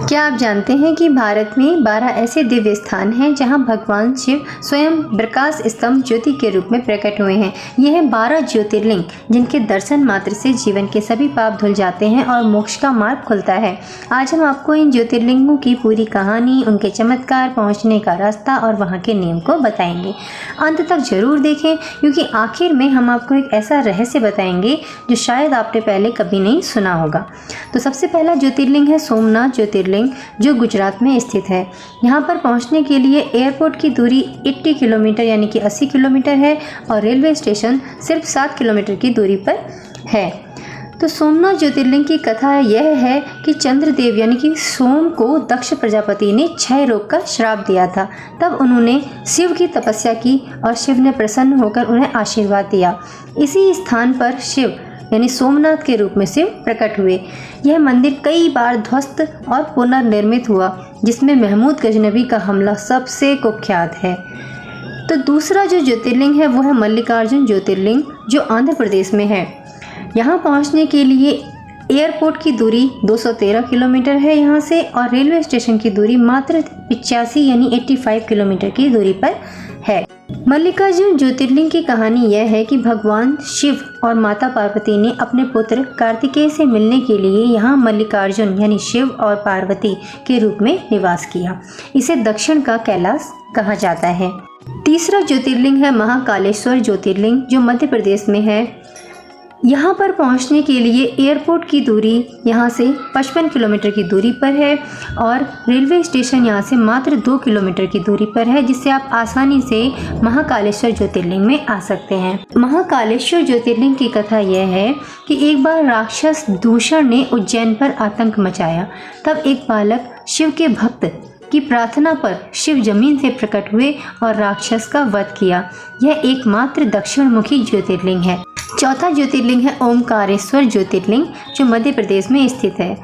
क्या आप जानते हैं कि भारत में 12 ऐसे दिव्य स्थान हैं जहां भगवान शिव स्वयं प्रकाश स्तंभ ज्योति के रूप में प्रकट हुए हैं। यह 12 ज्योतिर्लिंग जिनके दर्शन मात्र से जीवन के सभी पाप धुल जाते हैं और मोक्ष का मार्ग खुलता है। आज हम आपको इन ज्योतिर्लिंगों की पूरी कहानी, उनके चमत्कार, पहुंचने का रास्ता और वहां के नियम को बताएंगे। अंत तक जरूर देखें, क्योंकि आखिर में हम आपको एक ऐसा रहस्य बताएंगे जो शायद आपने पहले कभी नहीं सुना होगा। तो सबसे पहला ज्योतिर्लिंग है सोमनाथ ज्योतिर्लिंग, जो गुजरात में स्थित है। यहाँ पर पहुँचने के लिए एयरपोर्ट की दूरी 80 किलोमीटर यानी कि 80 किलोमीटर है और रेलवे स्टेशन सिर्फ 7 किलोमीटर की दूरी पर है। तो सोमनाथ ज्योतिर्लिंग की कथा यह है कि चंद्रदेव यानी कि सोम को दक्ष प्रजापति ने क्षय रोग का श्राप दिया था। तब उन्होंने शिव की तपस्या की और शिव ने प्रसन्न होकर उन्हें आशीर्वाद दिया। इसी स्थान पर शिव यानी सोमनाथ के रूप में शिव प्रकट हुए। यह मंदिर कई बार ध्वस्त और पुनर्निर्मित हुआ, जिसमें महमूद गजनबी का हमला सबसे कुख्यात है। तो दूसरा जो ज्योतिर्लिंग है वो है मल्लिकार्जुन ज्योतिर्लिंग, जो आंध्र प्रदेश में है। यहाँ पहुँचने के लिए एयरपोर्ट की दूरी 213 किलोमीटर है यहाँ से, और रेलवे स्टेशन की दूरी मात्र 85 यानी 85 किलोमीटर की दूरी पर है। मल्लिकार्जुन ज्योतिर्लिंग की कहानी यह है कि भगवान शिव और माता पार्वती ने अपने पुत्र कार्तिकेय से मिलने के लिए यहाँ मल्लिकार्जुन यानी शिव और पार्वती के रूप में निवास किया। इसे दक्षिण का कैलाश कहा जाता है। तीसरा ज्योतिर्लिंग है महाकालेश्वर ज्योतिर्लिंग, जो मध्य प्रदेश में है। यहाँ पर पहुँचने के लिए एयरपोर्ट की दूरी यहाँ से 55 किलोमीटर की दूरी पर है और रेलवे स्टेशन यहाँ से मात्र 2 किलोमीटर की दूरी पर है, जिससे आप आसानी से महाकालेश्वर ज्योतिर्लिंग में आ सकते हैं। महाकालेश्वर ज्योतिर्लिंग की कथा यह है कि एक बार राक्षस दूषण ने उज्जैन पर आतंक मचाया। तब एक बालक शिव के भक्त की प्रार्थना पर शिव जमीन से प्रकट हुए और राक्षस का वध किया। यह एकमात्र दक्षिण मुखी ज्योतिर्लिंग है। चौथा ज्योतिर्लिंग है ओमकारेश्वर ज्योतिर्लिंग, जो मध्य प्रदेश में स्थित है।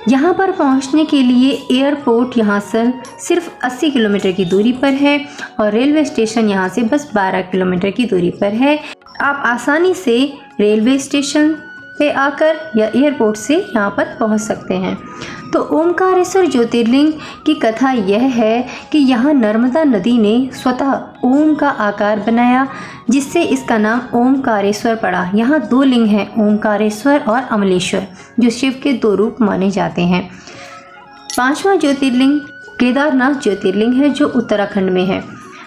यहाँ पर पहुँचने के लिए एयरपोर्ट यहाँ से सिर्फ 80 किलोमीटर की दूरी पर है और रेलवे स्टेशन यहाँ से बस 12 किलोमीटर की दूरी पर है। आप आसानी से रेलवे स्टेशन पे आकर या एयरपोर्ट से यहाँ पर पहुँच सकते हैं। तो ओमकारेश्वर ज्योतिर्लिंग की कथा यह है कि यहाँ नर्मदा नदी ने स्वतः ओम का आकार बनाया, जिससे इसका नाम ओमकारेश्वर पड़ा। यहाँ 2 लिंग हैं, ओमकारेश्वर और अमलेश्वर, जो शिव के 2 रूप माने जाते हैं। 5वां ज्योतिर्लिंग केदारनाथ ज्योतिर्लिंग है, जो उत्तराखंड में है।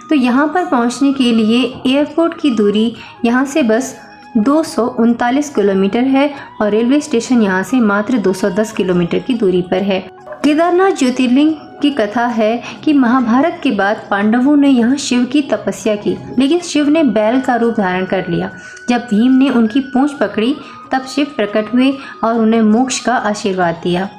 तो यहाँ पर पहुँचने के लिए एयरपोर्ट की दूरी यहाँ से बस 239 किलोमीटर है और रेलवे स्टेशन यहाँ से मात्र 210 किलोमीटर की दूरी पर है। केदारनाथ ज्योतिर्लिंग की कथा है कि महाभारत के बाद पांडवों ने यहाँ शिव की तपस्या की, लेकिन शिव ने बैल का रूप धारण कर लिया। जब भीम ने उनकी पूंछ पकड़ी तब शिव प्रकट हुए और उन्हें मोक्ष का आशीर्वाद दिया।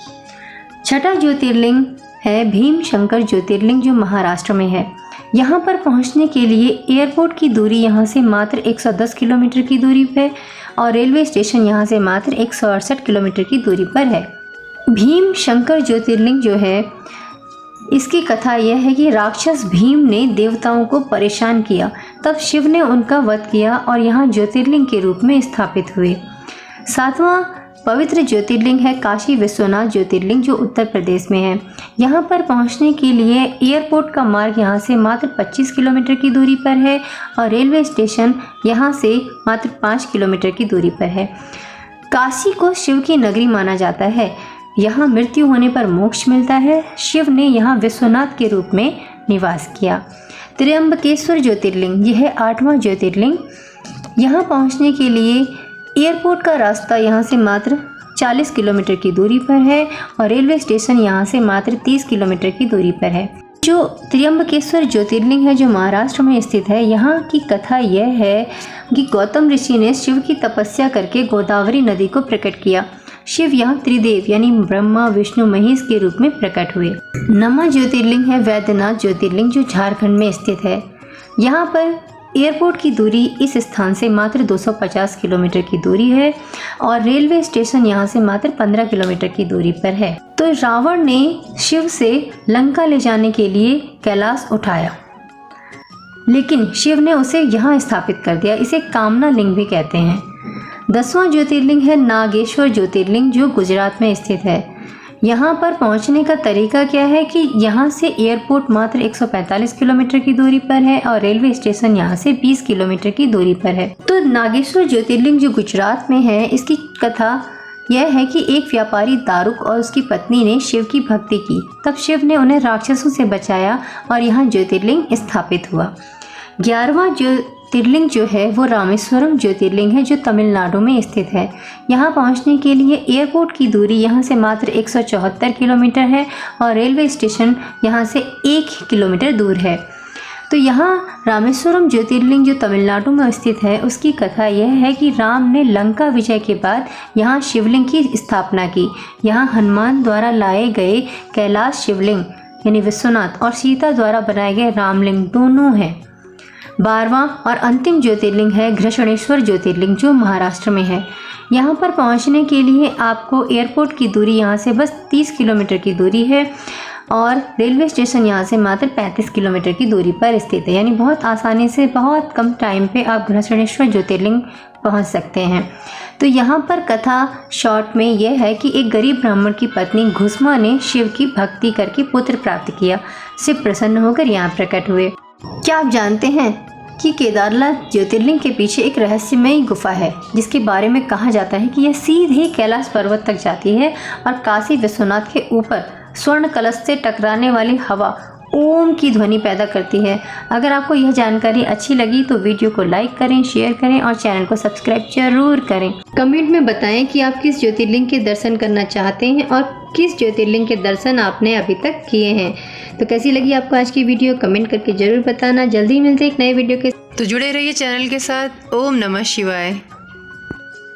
छठा ज्योतिर्लिंग है भीम शंकर ज्योतिर्लिंग, जो महाराष्ट्र में है। यहाँ पर पहुँचने के लिए एयरपोर्ट की दूरी यहाँ से मात्र 110 किलोमीटर की दूरी पर और रेलवे स्टेशन यहाँ से मात्र 168 किलोमीटर की दूरी पर है। भीम शंकर ज्योतिर्लिंग जो है, इसकी कथा यह है कि राक्षस भीम ने देवताओं को परेशान किया, तब शिव ने उनका वध किया और यहाँ ज्योतिर्लिंग के रूप में स्थापित हुए। 7वां पवित्र ज्योतिर्लिंग है काशी विश्वनाथ ज्योतिर्लिंग, जो उत्तर प्रदेश में है। यहाँ पर पहुँचने के लिए एयरपोर्ट का मार्ग यहाँ से मात्र 25 किलोमीटर की दूरी पर है और रेलवे स्टेशन यहाँ से मात्र 5 किलोमीटर की दूरी पर है। काशी को शिव की नगरी माना जाता है। यहाँ मृत्यु होने पर मोक्ष मिलता है। शिव ने यहाँ विश्वनाथ के रूप में निवास किया। त्र्यंबकेश्वर ज्योतिर्लिंग, यह है 8वां ज्योतिर्लिंग। यहाँ पहुँचने के लिए एयरपोर्ट का रास्ता यहाँ से मात्र 40 किलोमीटर की दूरी पर है और रेलवे स्टेशन यहाँ से मात्र 30 किलोमीटर की दूरी पर है। जो त्र्यंबकेश्वर ज्योतिर्लिंग है, जो महाराष्ट्र में स्थित है, यहाँ की कथा यह है कि गौतम ऋषि ने शिव की तपस्या करके गोदावरी नदी को प्रकट किया। शिव यहाँ त्रिदेव यानी ब्रह्मा, विष्णु, महेश के रूप में प्रकट हुए। 9वां ज्योतिर्लिंग है वैद्यनाथ ज्योतिर्लिंग, जो झारखंड में स्थित है। यहाँ पर एयरपोर्ट की दूरी इस स्थान से मात्र 250 किलोमीटर की दूरी है और रेलवे स्टेशन यहाँ से मात्र 15 किलोमीटर की दूरी पर है। तो रावण ने शिव से लंका ले जाने के लिए कैलाश उठाया, लेकिन शिव ने उसे यहाँ स्थापित कर दिया। इसे कामना लिंग भी कहते हैं। 10वां ज्योतिर्लिंग है नागेश्वर ज्योतिर्लिंग, जो गुजरात में स्थित है। यहाँ पर पहुँचने का तरीका क्या है कि यहाँ से एयरपोर्ट मात्र 145 किलोमीटर की दूरी पर है और रेलवे स्टेशन यहाँ से 20 किलोमीटर की दूरी पर है। तो नागेश्वर ज्योतिर्लिंग जो गुजरात में है, इसकी कथा यह है कि एक व्यापारी दारुक और उसकी पत्नी ने शिव की भक्ति की, तब शिव ने उन्हें राक्षसों से बचाया और यहाँ ज्योतिर्लिंग स्थापित हुआ। 11वां ज्योतिर्लिंग जो है वो रामेश्वरम ज्योतिर्लिंग है, जो तमिलनाडु में स्थित है। यहाँ पहुँचने के लिए एयरपोर्ट की दूरी यहाँ से मात्र 174 किलोमीटर है और रेलवे स्टेशन यहाँ से 1 किलोमीटर दूर है। तो यहाँ रामेश्वरम ज्योतिर्लिंग जो तमिलनाडु में स्थित है, उसकी कथा यह है कि राम ने लंका विजय के बाद यहाँ शिवलिंग की स्थापना की। यहाँ हनुमान द्वारा लाए गए कैलाश शिवलिंग यानी विश्वनाथ और सीता द्वारा बनाए गए रामलिंग दोनों हैं। 12वां और अंतिम ज्योतिर्लिंग है घृष्णेश्वर ज्योतिर्लिंग, जो महाराष्ट्र में है। यहाँ पर पहुँचने के लिए आपको एयरपोर्ट की दूरी यहाँ से बस 30 किलोमीटर की दूरी है और रेलवे स्टेशन यहाँ से मात्र 35 किलोमीटर की दूरी पर स्थित है। यानी बहुत आसानी से बहुत कम टाइम पे आप घृष्णेश्वर ज्योतिर्लिंग पहुँच सकते हैं। तो यहाँ पर कथा शॉर्ट में यह है कि एक गरीब ब्राह्मण की पत्नी घुस्मा ने शिव की भक्ति करके पुत्र प्राप्त किया। शिव प्रसन्न होकर यहाँ प्रकट हुए। क्या आप जानते हैं कि केदारनाथ ज्योतिर्लिंग के पीछे एक रहस्यमयी गुफा है, जिसके बारे में कहा जाता है कि यह सीधे कैलाश पर्वत तक जाती है और काशी विश्वनाथ के ऊपर स्वर्ण कलश से टकराने वाली हवा ओम की ध्वनि पैदा करती है। अगर आपको यह जानकारी अच्छी लगी तो वीडियो को लाइक करें, शेयर करें और चैनल को सब्सक्राइब जरूर करें। कमेंट में बताएं कि आप किस ज्योतिर्लिंग के दर्शन करना चाहते हैं और किस ज्योतिर्लिंग के दर्शन आपने अभी तक किए हैं। तो कैसी लगी आपको आज की वीडियो, कमेंट करके जरूर बताना। जल्दी मिलते एक नए वीडियो के, तो जुड़े रहिए चैनल के साथ। ओम नमः शिवाय।